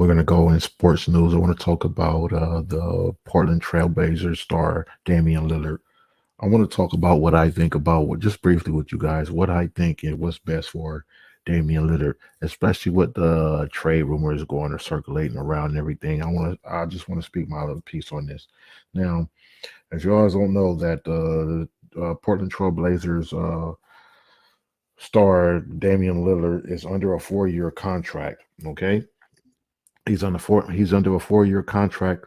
we're going to go in sports news. I want to talk about the Portland Trailblazers star Damian Lillard. I want to talk about what I think about just briefly with you guys, what I think and what's best for Damian Lillard, especially with the trade rumors going or circulating around and everything. I just want to speak my little piece on this. Now, as you always don't know that the Portland Trailblazers star Damian Lillard is under a 4-year contract. Okay, he's under a 4-year contract,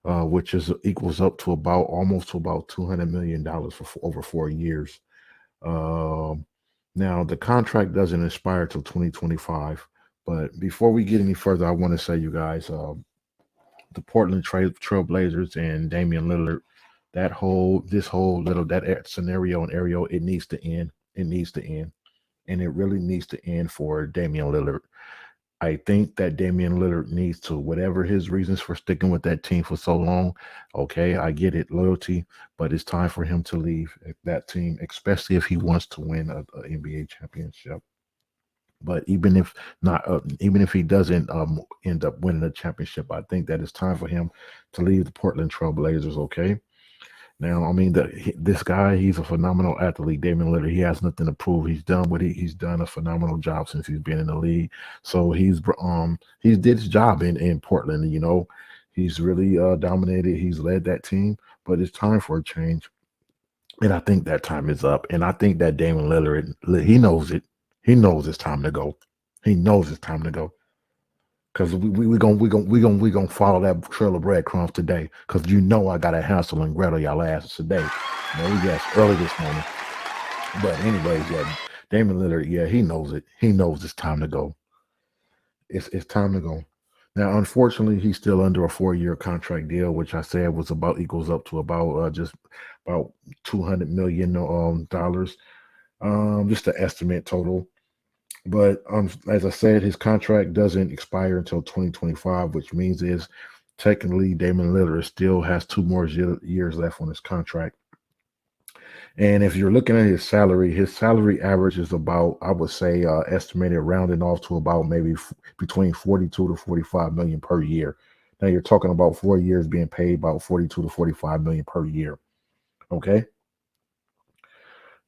which is equals up to about almost to about $200 million for over 4 years. Um, Now the contract doesn't expire till 2025. But before we get any further, I want to say, you guys, the Portland Trailblazers and Damian Lillard, this whole little scenario and area, it needs to end. It needs to end, and it really needs to end for Damian Lillard. I think that Damian Lillard needs to, whatever his reasons for sticking with that team for so long, okay, I get it, loyalty, but it's time for him to leave that team, especially if he wants to win a NBA championship. But even if he doesn't end up winning a championship, I think that it's time for him to leave the Portland Trailblazers. Okay. Now, I mean, this guy, he's a phenomenal athlete, Damian Lillard. He has nothing to prove. He's done what he's done a phenomenal job since he's been in the league. So he's did his job in Portland. He's really dominated. He's led that team, but it's time for a change. And I think that time is up. And I think that Damian Lillard, he knows it. He knows it's time to go. He knows it's time to go. Cause we gonna follow that trail of breadcrumbs today. Cause I gotta Hansel and Gretel y'all asses today. Yes, early this morning. But anyways, yeah, Damian Lillard, yeah, he knows it. He knows it's time to go. It's time to go. Now, unfortunately, he's still under a 4-year contract deal, which I said was about equals up to about just about $200 million. Just the estimate total. But as I said, his contract doesn't expire until 2025, which means is technically Damian Lillard still has 2 more years left on his contract. And if you're looking at his salary average is about, I would say, estimated rounding off to about maybe between 42 to 45 million per year. Now you're talking about 4 years being paid about 42 to 45 million per year. Okay.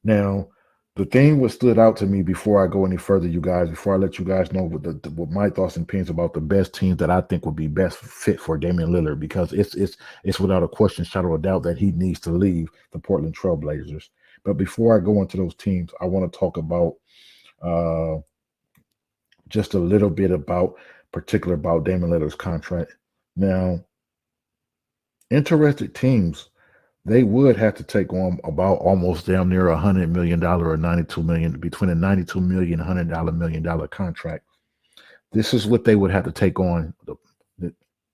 Now, the thing what stood out to me before I go any further, you guys, before I let you guys know what my thoughts and opinions about the best teams that I think would be best fit for Damian Lillard, because it's without a question, shadow of doubt, that he needs to leave the Portland Trailblazers. But before I go into those teams, I want to talk about just a little bit about Damian Lillard's contract. Now, interested teams, they would have to take on about almost damn near $100 million or 92 million, between a 92 million $100 million contract. This is what they would have to take on.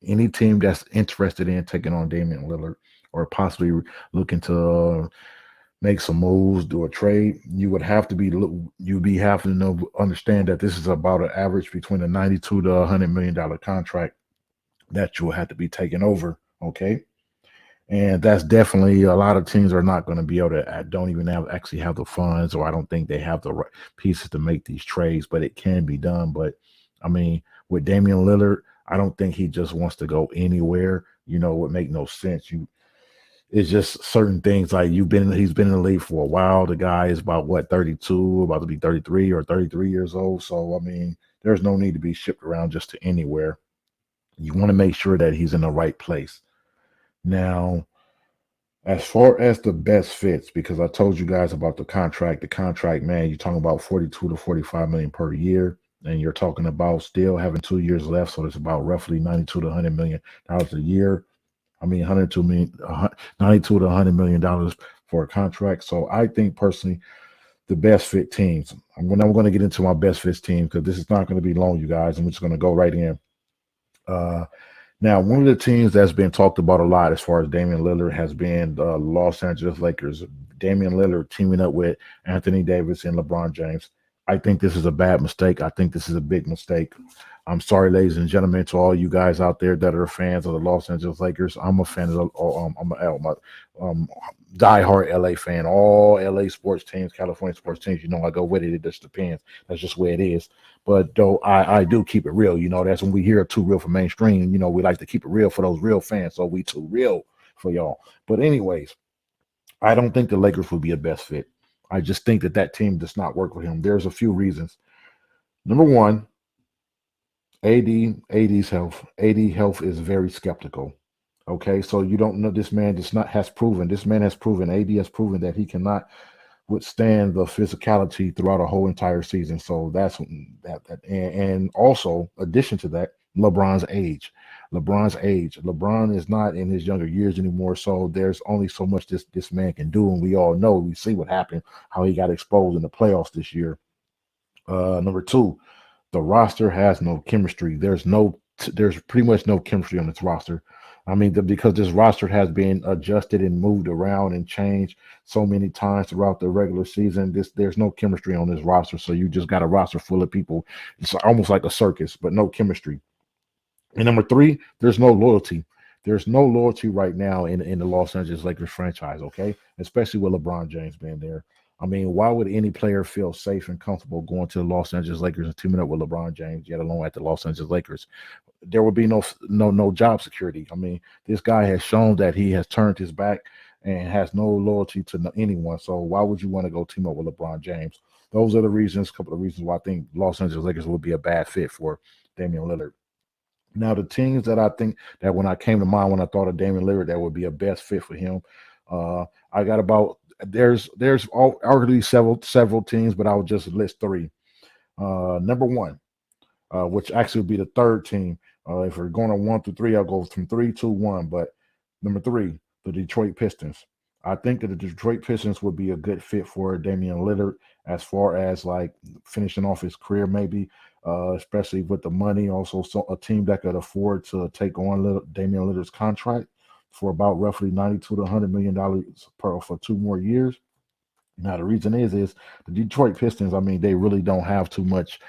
Any team that's interested in taking on Damian Lillard or possibly looking to make some moves, do a trade, you'd have to understand that this is about an average between a 92 to $100 million contract that you will have to be taking over. Okay. And that's definitely, a lot of teams are not going to be able to, don't even actually have the funds, or I don't think they have the right pieces to make these trades, but it can be done. But I mean, with Damian Lillard, I don't think he just wants to go anywhere. It would make no sense. It's just certain things, like he's been in the league for a while. The guy is about 32, about to be 33 or 33 years old. So, I mean, there's no need to be shipped around just to anywhere. You want to make sure that he's in the right place. Now, as far as the best fits, because I told you guys about the contract, man, you're talking about 42 to 45 million per year, and you're talking about still having 2 years left. So it's about roughly 92 to $100 million a year. I mean, 92 to $100 million for a contract. So I think personally, the best fit teams, I'm going to get into my best fit team, because this is not going to be long, you guys. I'm just going to go right in. Now, one of the teams that's been talked about a lot as far as Damian Lillard has been the Los Angeles Lakers. Damian Lillard teaming up with Anthony Davis and LeBron James. I think this is a bad mistake. I think this is a big mistake. I'm sorry, ladies and gentlemen, to all you guys out there that are fans of the Los Angeles Lakers. I'm a fan of the, I'm a um, diehard LA fan. All LA sports teams, California sports teams, I go with it. It just depends. That's just where it is. But though I do keep it real. That's when we hear too real for mainstream. We like to keep it real for those real fans. So we too real for y'all. But anyways, I don't think the Lakers would be a best fit. I just think that team does not work with him. There's a few reasons. Number one, AD's health. AD health is very skeptical. Okay, so you don't know this man does not has proven. This man has proven. AD has proven that he cannot withstand the physicality throughout a whole entire season. So that's and also addition to that, LeBron's age. LeBron's age. LeBron is not in his younger years anymore. So there's only so much this man can do, and we all know we see what happened, how he got exposed in the playoffs this year. Number two, the roster has no chemistry. There's pretty much no chemistry on this roster. I mean, because this roster has been adjusted and moved around and changed so many times throughout the regular season. There's no chemistry on this roster, so you just got a roster full of people. It's almost like a circus, but no chemistry. And number three, there's no loyalty. There's no loyalty right now in the Los Angeles Lakers franchise, okay? Especially with LeBron James being there. I mean, why would any player feel safe and comfortable going to the Los Angeles Lakers and teaming up with LeBron James, yet alone at the Los Angeles Lakers? There would be no job security. I mean, this guy has shown that he has turned his back and has no loyalty to anyone. So why would you want to go team up with LeBron James? Those are the reasons, a couple of reasons why I think Los Angeles Lakers would be a bad fit for Damian Lillard. Now, the teams that I think that when I came to mind when I thought of Damian Lillard, that would be a best fit for him. I got about arguably several teams, but I would just list three. Number one, which actually would be the third team. If we're going to 1 through 3, I'll go from 3, 2, 1. But number three, the Detroit Pistons. I think that the Detroit Pistons would be a good fit for Damian Lillard as far as like finishing off his career, maybe, especially with the money. Also, a team that could afford to take on Damian Lillard's contract for about roughly $92 to $100 million for 2 more years. Now the reason is the Detroit Pistons. I mean, they really don't have too much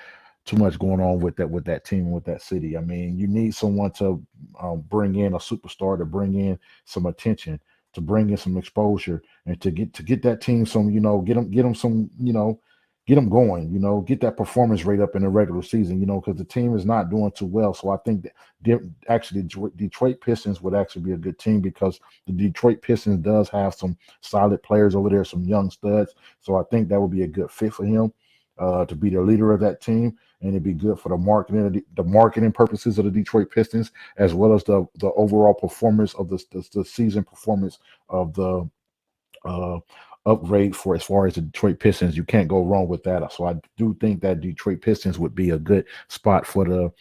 going on with that team, with that city. I mean, you need someone to bring in a superstar, to bring in some attention, to bring in some exposure, and to get that team some, get them some, get them going, get that performance rate up in the regular season, because the team is not doing too well. So I think that actually Detroit Pistons would actually be a good team because the Detroit Pistons does have some solid players over there, some young studs. So I think that would be a good fit for him. To be the leader of that team, and it'd be good for the marketing purposes of the Detroit Pistons, as well as the overall performance of the season performance of the uh, upgrade for as far as the Detroit Pistons. You can't go wrong with that. So I do think that Detroit Pistons would be a good spot for the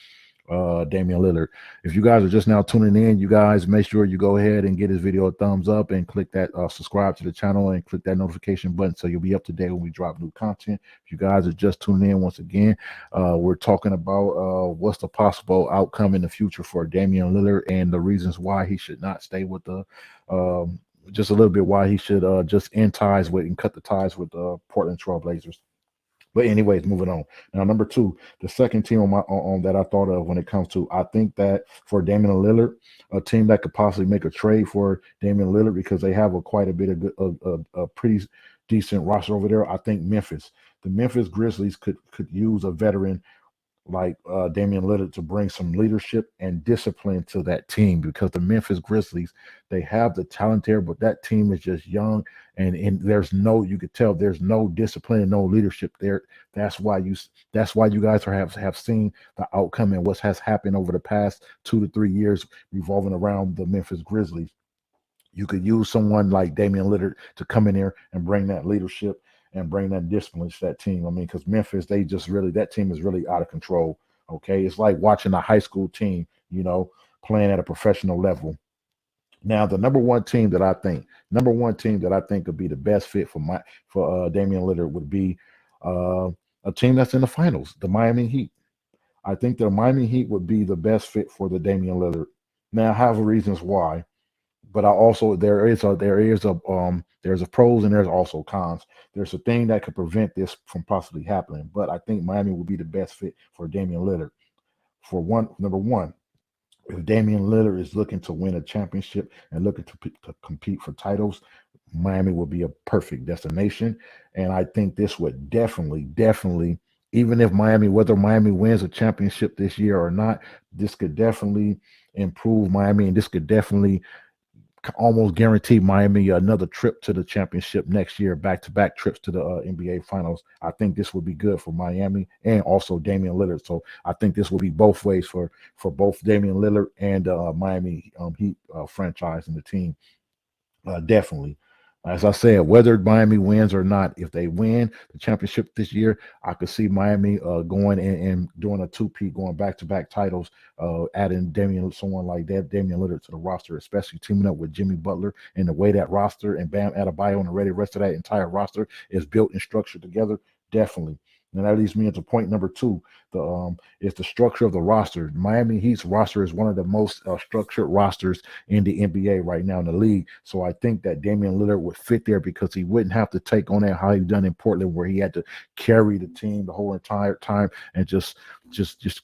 Damian Lillard. If you guys are just now tuning in, you guys make sure you go ahead and get this video a thumbs up and click that subscribe to the channel and click that notification button so you'll be up to date when we drop new content. If you guys are just tuning in once again, we're talking about what's the possible outcome in the future for Damian Lillard and the reasons why he should not stay with the just a little bit why he should just end ties with and cut the ties with the Portland Trailblazers. But anyways, moving on. Now, number two, the second team on that I thought of when it comes to, I think that for Damian Lillard, a team that could possibly make a trade for Damian Lillard because they have quite a bit of a pretty decent roster over there. I think the Memphis Grizzlies could use a veteran like Damian Lillard to bring some leadership and discipline to that team because the Memphis Grizzlies, they have the talent there, but that team is just young and you could tell there's no discipline and no leadership there. That's why you guys have seen the outcome and what has happened over the past 2 to 3 years revolving around the Memphis Grizzlies. You could use someone like Damian Lillard to come in there and bring that leadership and bring that discipline to that team. I mean, because Memphis, that team is really out of control. Okay. It's like watching a high school team, playing at a professional level. Now, the number one team that I think could be the best fit for Damian Lillard would be uh, a team that's in the finals, the Miami Heat. I think the Miami Heat would be the best fit for the Damian Lillard. Now, I have reasons why, but I also there's a pros and there's also cons. There's a thing that could prevent this from possibly happening, but I think Miami would be the best fit for Damian Lillard. Number one, if Damian Lillard is looking to win a championship and looking to compete for titles, Miami would be a perfect destination. And I think this would definitely, even if whether Miami wins a championship this year or not, this could definitely improve Miami, and this could definitely almost guarantee Miami another trip to the championship next year, back-to-back trips to the NBA Finals. I think this would be good for Miami and also Damian Lillard. So I think this will be both ways for both Damian Lillard and Miami Heat franchise and the team. Definitely. As I said, whether Miami wins or not, if they win the championship this year, I could see Miami going and doing a two-peat, going back-to-back titles, adding someone like that, Damian Lillard to the roster, especially teaming up with Jimmy Butler, and the way that roster and Bam Adebayo and the rest of that entire roster is built and structured together, definitely. And that leads me into point number two. Is the structure of the roster. Miami Heat's roster is one of the most structured rosters in the NBA right now in the league. So I think that Damian Lillard would fit there because he wouldn't have to take on that how he done in Portland, where he had to carry the team the whole entire time and just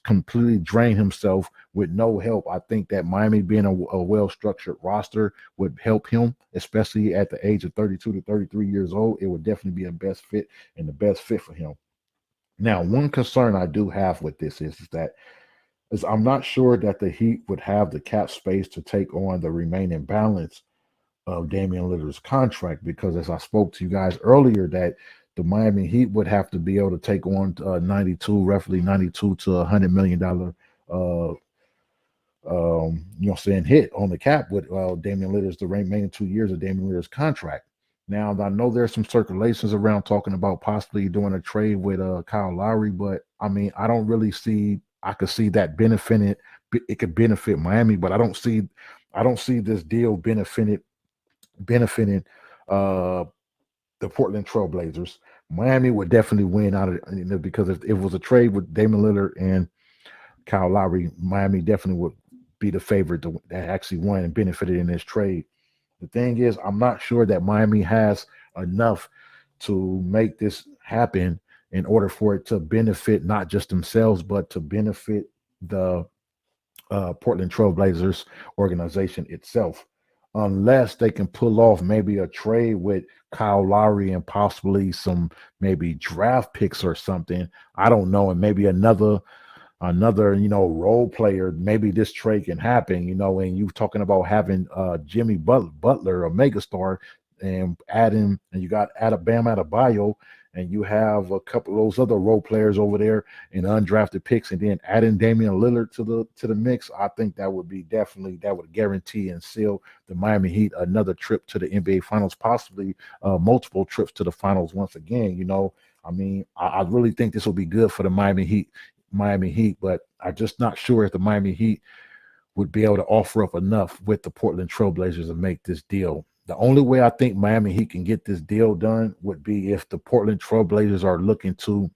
completely drain himself with no help. I think that Miami being a well-structured roster would help him, especially at the age of 32 to 33 years old. It would definitely be a best fit and the best fit for him. Now, one concern I do have with this is that I'm not sure that the Heat would have the cap space to take on the remaining balance of Damian Lillard's contract, because as I spoke to you guys earlier, that the Miami Heat would have to be able to take on roughly 92 to $100 million hit on the cap with Damian Lillard's the remaining 2 years of Damian Lillard's contract. Now, I know there's some circulations around talking about possibly doing a trade with Kyle Lowry, but I mean, I don't really see. I could see that benefiting. It could benefit Miami, but I don't see this deal benefiting the Portland Trailblazers. Miami would definitely win out of it, because if it was a trade with Damian Lillard and Kyle Lowry, Miami definitely would be the favorite that actually won and benefited in this trade. The thing is, I'm not sure that Miami has enough to make this happen in order for it to benefit not just themselves, but to benefit the Portland Trailblazers organization itself. Unless they can pull off maybe a trade with Kyle Lowry and possibly some maybe draft picks or something. I don't know, and maybe another role player. Maybe this trade can happen, and you talking about having Jimmy Butler, a megastar, and you got Bam Adebayo, and you have a couple of those other role players over there and undrafted picks, and then adding Damian Lillard to the mix. I think that would guarantee and seal the Miami Heat another trip to the NBA Finals, possibly multiple trips to the finals once again. I mean, I really think this will be good for the Miami Heat, but I'm just not sure if the Miami Heat would be able to offer up enough with the Portland Trailblazers to make this deal. The only way I think Miami Heat can get this deal done would be if the Portland Trailblazers are looking to,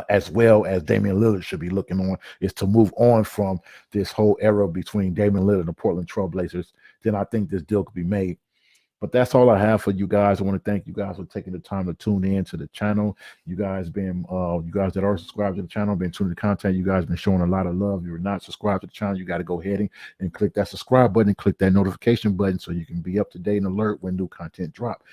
as well as Damian Lillard should be looking on, is to move on from this whole era between Damian Lillard and the Portland Trailblazers. Then I think this deal could be made. But that's all I have for you guys. I want to thank you guys for taking the time to tune in to the channel. You guys that are subscribed to the channel, been tuning to the content. You guys been showing a lot of love. If you're not subscribed to the channel, you got to go ahead and click that subscribe button and click that notification button so you can be up to date and alert when new content drop.